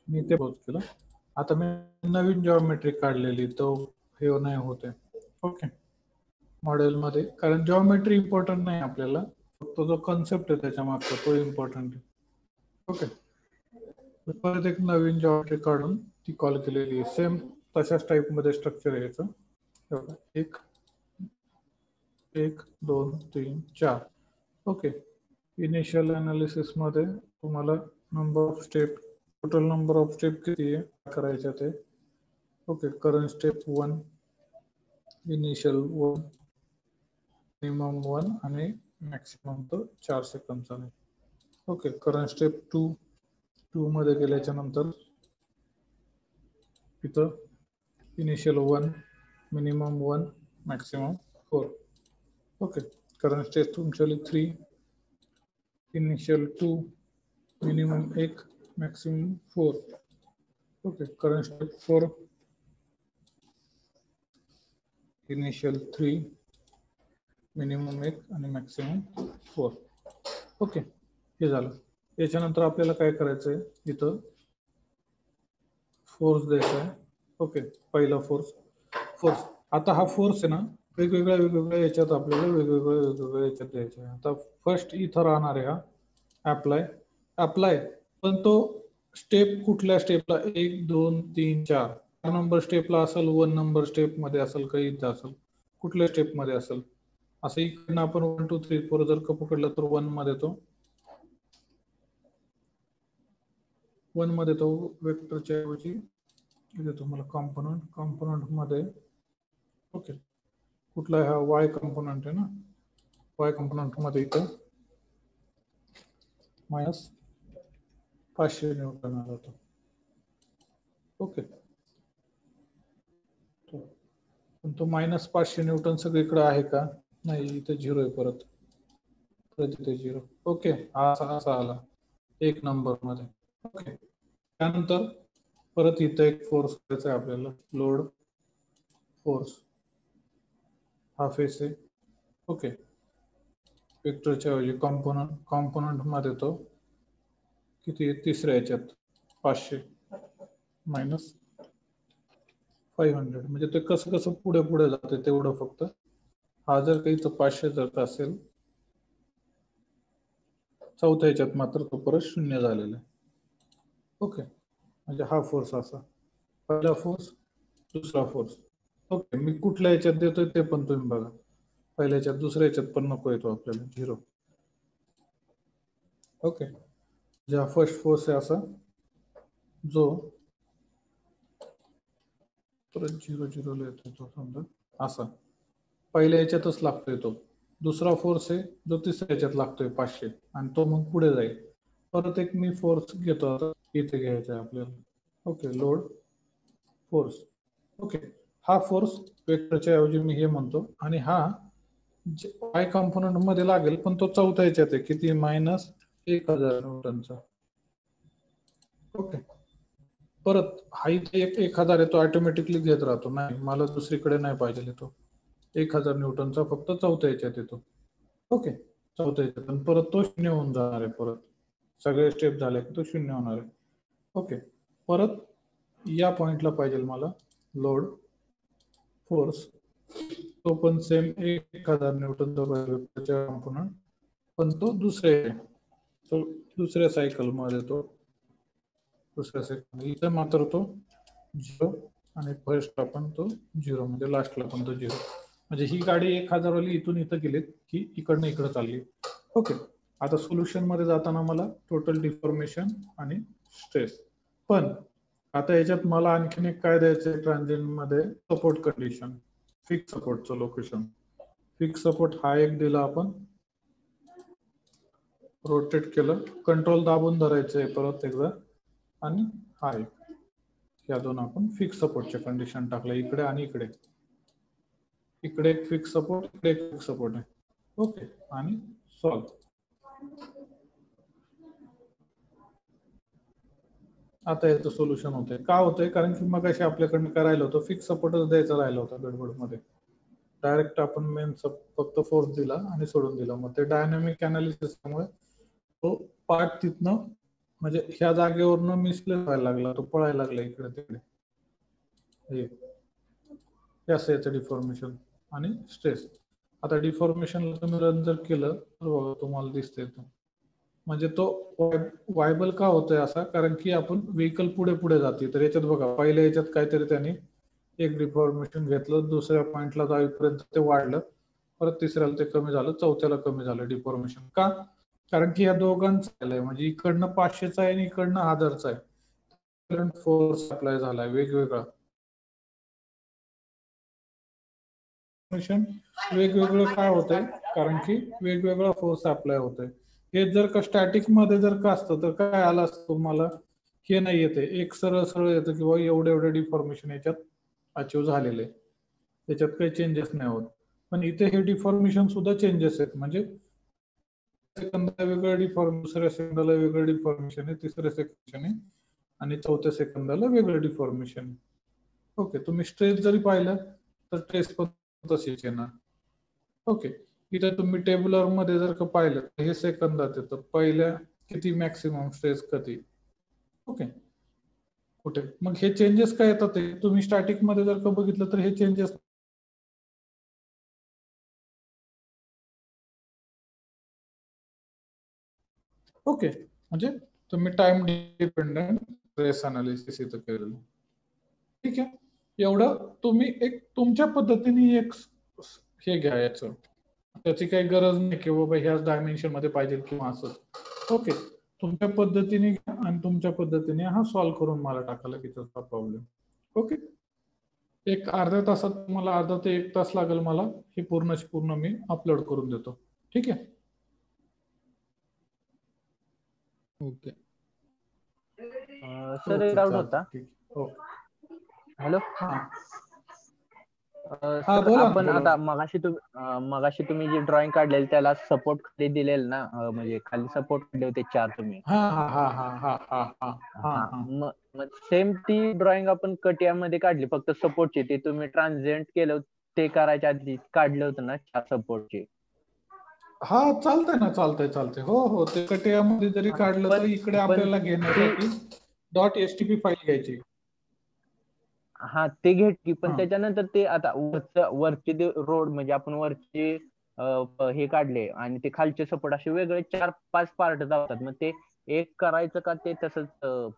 मी ते पोच केलं. आता मी नवीन जॉमेट्री काढलेली तो हे नाही होते. ओके, मॉडेलमध्ये, कारण जॉमेट्री इम्पॉर्टंट नाही आपल्याला, फक्त जो कन्सेप्ट आहे त्याच्या मागचा तो इम्पॉर्टंट आहे. ओके, परत एक नवीन जॉमेट्री काढून ती कॉल केलेली आहे. सेम तशाच टाईप मध्ये स्ट्रक्चर आहे याचं. 1 1 2 3 4. ओके, इनिशियल अनालिसिस मध्ये तुम्हाला number of step, total number of step किती आहे करायचे ते. Okay, current step 1, initial 1, minimum 1 आणि मॅक्सिमम तो 4 सेकंदचा आहे. ओके, करंट स्टेप 2 मध्ये गेल्याच्या नंतर इथं initial 1, minimum 1, maximum 4. Okay, current step तुमच्याली 3, initial 2, minimum 1, maximum 4. Okay, current step 4, initial 3, minimum 1 आणि मॅक्सिमम 4. ओके, हे झालं. याच्यानंतर आपल्याला काय करायचं आहे, इथं फोर्स द्यायचा आहे. ओके, पहिला फोर्स. आता हा फोर्स आहे ना, वेगवेगळ्या याच्यात आपल्याला वेगवेगळ्या याच्यात द्यायचा आहे. आता फर्स्ट इथं राहणार आहे हा अप्लाय, पण तो स्टेप कुठल्या स्टेपला, 1 2 3 4 नंबर स्टेपला असेल, 1 नंबर स्टेप मध्ये असेल, काही इथं असेल, कुठल्या स्टेप मध्ये असेल. असं इकडनं आपण 1 2 3 4 जर का पकडलं तर 1 मध्ये तो वेक्टरच्या ऐवजी इथे तुम्हाला कॉम्पोनंट मध्ये. ओके, कुठला हा वाय कॉम्पोनंट आहे ना, वाय कॉम्पोनंट मध्ये इथं -500 न्यूटन आला होता. ओके, पण तो -500 न्यूटन सगळीकडे आहे का, नाही, इथे 0 आहे, परत इथे 0. ओके, असा आला 1 नंबर मध्ये. ओके, त्यानंतर परत इथं एक फोर्स करायचा आहे आपल्याला, लोड फोर्स, हा फेस आहे. ओके, वेक्टरच्या ऐवजी कॉम्पोनंट मध्ये तो किती, तिसऱ्या याच्यात 500 -500, म्हणजे ते कसं पुढे जाते तेवढं फक्त. हा जर काही 500 जर का असेल, चौथ्या याच्यात मात्र तो परत 0 झालेला आहे. ओके, म्हणजे हा फोर्स असा, पहिला फोर्स, दुसरा फोर्स. ओके, मी कुठल्या याच्यात देतोय ते पण तुम्ही बघा. पहिल्या याच्यात, दुसऱ्या याच्यात पण नको येतो आपल्याला 0. ओके, हा फर्स्ट फोर्स आहे असा, जो परत 0 0 येतो तो, समजा असा पहिल्या याच्यातच लागतोय तो. दुसरा फोर्स आहे जो तिसऱ्या याच्यात लागतोय 500, आणि तो मग पुढे जाईल. परत एक मी फोर्स घेतो, आता इथे घ्यायचा आहे आपल्याला. Okay, load force. ओके, हा फोर्स वेक्टरच्या ऐवजी मी हे म्हणतो, आणि हा वाय कॉम्पोनंट मध्ये लागेल, पण तो चौथ्या याच्यात आहे, किती, -1000 न्यूटनचा. ओके, परत हा इथे 1000 आहे, तो ऑटोमॅटिकली घेत राहतो, नाही मला दुसरीकडे नाही पाहिजे तो 1000 न्यूटनचा, फक्त चौथ्या याच्यात येतो. ओके, चौथ्या याच्यात, पण परत तो 0 होऊन जाणार आहे. परत सगळे स्टेप झाले की तो 0 होणार आहे. ओके, परत या पॉइंटला पाहिजे मला लोड फोर्स, तो पण सेम 1000 न्यूटनचा कॉम्पोनंट, पण तो दुसऱ्या सायकल मध्ये, तो दुसऱ्या सायकल इथे मात्र तो 0, आणि फर्स्ट आपण तो 0, म्हणजे लास्टला पण तो 0. म्हणजे ही गाडी 1000 वाली इथून इथं गेली की इकडनं इकडे चालली. ओके, आता सोल्युशन मध्ये जाताना मला टोटल डिफॉर्मेशन आणि स्ट्रेस. पण आता याच्यात मला आणखीन एक काय द्यायचंय ट्रान्झिएंट मध्ये, सपोर्ट कंडिशन, फिक्स सपोर्टचं लोकेशन. फिक्स सपोर्ट हा एक दिला आपण, रोटेट केलं, कंट्रोल दाबून धरायचंय परत एकदा, आणि हा एक, या दोन आपण फिक्स सपोर्टचे कंडिशन टाकले, इकडे आणि इकडे. इकडे एक फिक्स सपोर्ट, इकडे एक फिक्स सपोर्ट आहे. ओके, आणि सॉल्व. आता याचं सोल्युशन होतंय, का होतंय, कारण की मग अशी आपल्याकडनं काय राहिलं होतं, फिक्स सपोर्टच द्यायचं राहिलं होतं गडबडमध्ये. डायरेक्ट आपण मेन फक्त फोर्स दिला आणि सोडून दिला, मग ते डायनामिक अनालिसिस मुळे तो पार्ट तिथनं म्हणजे ह्या जागेवरनं मिसप्लेस व्हायला लागला, तो पळायला लागला इकडे तिकडे. हे असं याचं डिफॉर्मेशन आणि स्ट्रेस. आता डिफॉर्मेशनला तुम्ही रन जर केलं तर बघा तुम्हाला दिसतंय तो, म्हणजे तो वायबल का होतोय असा, कारण की आपण व्हेकल पुढे पुढे जाते. तर याच्यात बघा पहिल्या याच्यात काहीतरी त्यांनी एक डिफॉर्मेशन घेतलं, दुसऱ्या पॉइंटला जाईपर्यंत ते वाढलं, परत तिसऱ्याला ते कमी झालं, चौथ्याला कमी झालं डिफॉर्मेशन. का? कारण की या दोघांचं आहे, म्हणजे इकडनं 500चा आहे आणि इकडनं 1000चा आहे. करंट फोर्स अप्लाय झालाय वेगवेगळा. वेगवेगळं काय होतंय, कारण की वेगवेगळा फोर्स अप्लाय होतोय. हे जर का स्टॅटिक मध्ये जर का असतं तर काय आलं असतं तुम्हाला, हे नाही येते, एक सरळ सरळ येतं किंवा एवढे एवढे डिफॉर्मेशन याच्यात अचीव झालेले, त्याच्यात काही चेंजेस नाही होत. पण इथे हे डिफॉर्मेशन सुद्धा चेंजेस आहेत, म्हणजे सेकंदाला वेगळं डिफॉर्मेशन, दुसऱ्या सेकंदाला वेगळं डिफॉर्मेशन आहे, तिसऱ्या सेकंड आहे आणि चौथ्या सेकंदाला वेगळं डिफॉर्मेशन. ओके, तुम्ही स्ट्रेस जरी पाहिलं तर ट्रेस पण तशीच येणार. ओके, इथे तुम्ही टेबुलर मध्ये जर का पाहिलं तर हे सेकंदात येतं, पहिल्या किती मॅक्सिमम स्ट्रेस कधी. ओके, कुठे मग हे चेंजेस काय येतात, ते तुम्ही स्टॅटिक मध्ये जर का बघितलं तर हे चेंजेस. ओके, म्हणजे तुम्ही टाइम डिपेंडंट स्ट्रेस अनालिसिस इथं केलेलं. ठीक आहे, एवढं तुम्ही एक तुमच्या पद्धतीने एक हे घ्या याचं, त्याची काही गरज नाही की बाबा ह्याच डायमेन्शन मध्ये पाहिजे किंवा असं. ओके, तुमच्या पद्धतीने घ्या आणि तुमच्या पद्धतीने हा सॉल्व्ह करून मला टाकायला की त्याचा प्रॉब्लेम. ओके, एक अर्ध्या तासात मला, अर्धा ते 1 तास लागेल मला, हे पूर्ण मी अपलोड करून देतो. ठीक आहे. ओके सर एक ओके, डाऊट चालतं, होता. ठीक. Okay, hello. हा सर बोला ना, आपण बोला आता ना. मगाशी तुम्ही जे ड्रॉइंग काढलेली त्याला सपोर्ट खाली दिलेल ना, म्हणजे खाली सपोर्ट काढले होते 4 तुम्ही. हा हा हा हा हा हा हा हा हा हा मग सेम ती ड्रॉइंग आपण कटियामध्ये काढली, फक्त सपोर्टची. ते तुम्ही ट्रान्झेंट केलं, ते करायच्या आधी काढलं होतं ना 4 सपोर्टची. हा चालतंय ना, चालतंय. हो हो, ते कटियामध्ये जरी काढलं तर इकडे पण आपल्याला ती घेण्यासाठी .stp फाईल घ्यायची. हा ते घेतली, पण हा त्याच्यानंतर ते आता वरचे रोड, म्हणजे आपण वरचे हे काढले आणि ते खालचे सपोर्ट असे वेगळे 4-5 पार्ट दाखवतात. मग ते एक करायचं का ते तसंच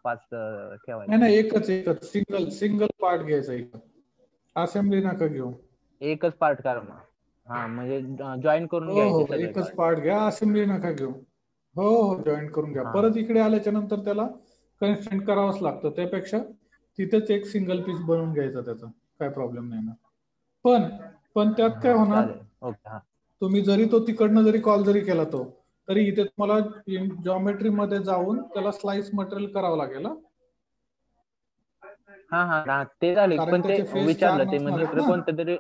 5 ठेवायचं? नाही, एकच सिंगल पार्ट घ्यायचा, एक असेंब्ली नका घेऊ. एकच पार्ट करा मग. हा, म्हणजे जॉईन करून हो घ्यायचे हो, सगळे एकच पार्ट. पार्ट घ्या, असेंब्ली नका घेऊ. हो हो, जॉईन करून घ्या. हा परत इकडे आल्याच्या नंतर त्याला कन्स्ट्रेंट करावंच लागतं, त्यापेक्षा तिथंच एक सिंगल पीस बनवून घ्यायचा, त्याचा काय प्रॉब्लेम नाही ना. पण त्यात काय हा होणार, चालेल. ओके. हा तुम्ही जरी तो तिकडनं जरी कॉल जरी केला तो, तरी इथे तुम्हाला जॉमेट्री मध्ये जाऊन त्याला स्लाइस मटेरियल करावं लागेल. हा ते झाले, कारण पण ते त्याचे फेस 4 विचारलं ते मग नसणार आहेत दुसरं ना. कोणतं तरी